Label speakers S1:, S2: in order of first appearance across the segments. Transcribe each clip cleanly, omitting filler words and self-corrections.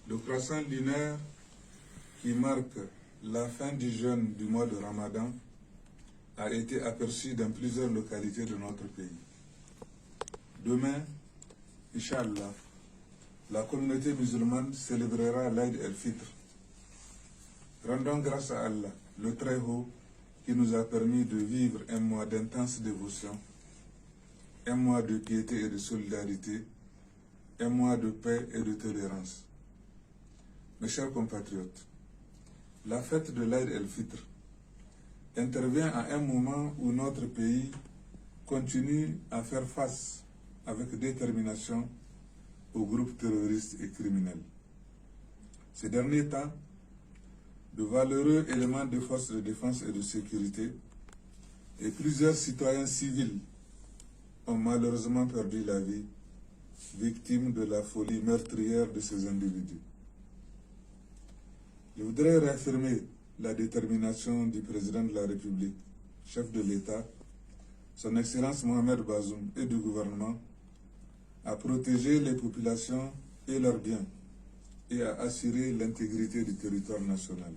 S1: Le croissant lunaire qui marque la fin du jeûne du mois de Ramadan a été aperçu dans plusieurs localités de notre pays. Demain, Inch'Allah, la communauté musulmane célébrera l'Aïd el-Fitr. Rendons grâce à Allah, le Très-Haut, qui nous a permis de vivre un mois d'intense dévotion, un mois de piété et de solidarité, un mois de paix et de tolérance. Mes chers compatriotes, la fête de l'Aïd el-Fitr intervient à un moment où notre pays continue à faire face avec détermination aux groupes terroristes et criminels. Ces derniers temps, de valeureux éléments de forces de défense et de sécurité et plusieurs citoyens civils ont malheureusement perdu la vie, victimes de la folie meurtrière de ces individus. Je voudrais réaffirmer la détermination du président de la République, chef de l'État, son Excellence Mohamed Bazoum et du gouvernement, à protéger les populations et leurs biens et à assurer l'intégrité du territoire national.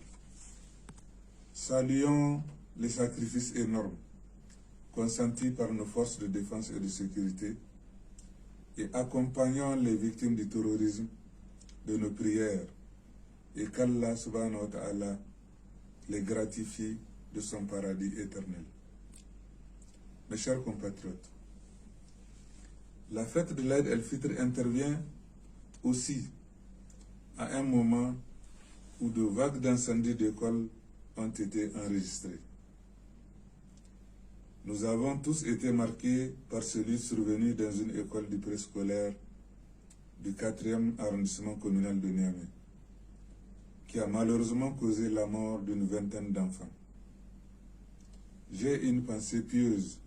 S1: Saluons les sacrifices énormes consentis par nos forces de défense et de sécurité et accompagnons les victimes du terrorisme de nos prières et qu'Allah subhanahu wa ta'ala les gratifie de son paradis éternel. Mes chers compatriotes, la fête de l'Aïd el-Fitr intervient aussi à un moment où de vagues d'incendies d'écoles ont été enregistrées. Nous avons tous été marqués par celui survenu dans une école du préscolaire du 4e arrondissement communal de Niamey, qui a malheureusement causé la mort d'une vingtaine d'enfants. J'ai une pensée pieuse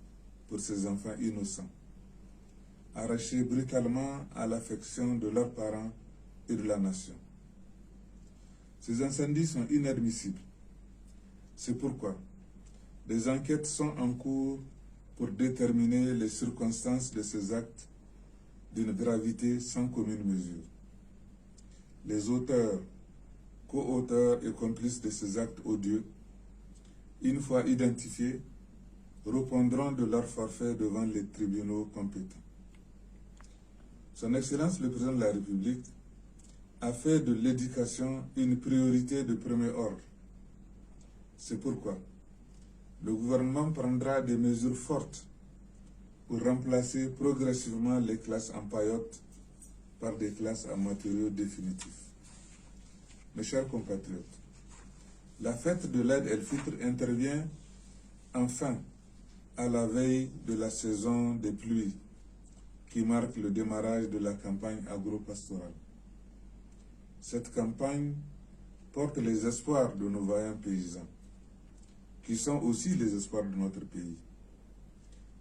S1: pour ces enfants innocents, arrachés brutalement à l'affection de leurs parents et de la nation. Ces incendies sont inadmissibles. C'est pourquoi des enquêtes sont en cours pour déterminer les circonstances de ces actes d'une gravité sans commune mesure. Les auteurs, co-auteurs et complices de ces actes odieux, une fois identifiés, répondront de leur forfait devant les tribunaux compétents. Son Excellence le Président de la République a fait de l'éducation une priorité de premier ordre. C'est pourquoi le gouvernement prendra des mesures fortes pour remplacer progressivement les classes en paillotes par des classes en matériaux définitifs. Mes chers compatriotes, la fête de l'Aïd el-Fitr intervient enfin à la veille de la saison des pluies qui marque le démarrage de la campagne agro-pastorale. Cette campagne porte les espoirs de nos vaillants paysans, qui sont aussi les espoirs de notre pays.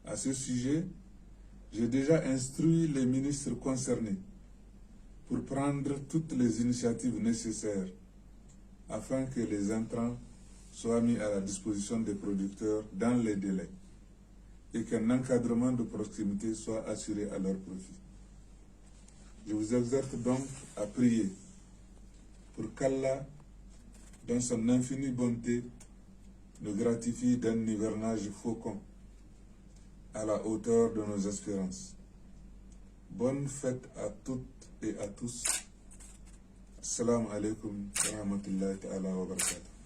S1: À ce sujet, j'ai déjà instruit les ministres concernés pour prendre toutes les initiatives nécessaires afin que les intrants soient mis à la disposition des producteurs dans les délais et qu'un encadrement de proximité soit assuré à leur profit. Je vous exhorte donc à prier pour qu'Allah, dans son infinie bonté, nous gratifie d'un hivernage faucon à la hauteur de nos espérances. Bonne fête à toutes et à tous. Assalamu alaikum wa rahmatullahi wa barakatuh.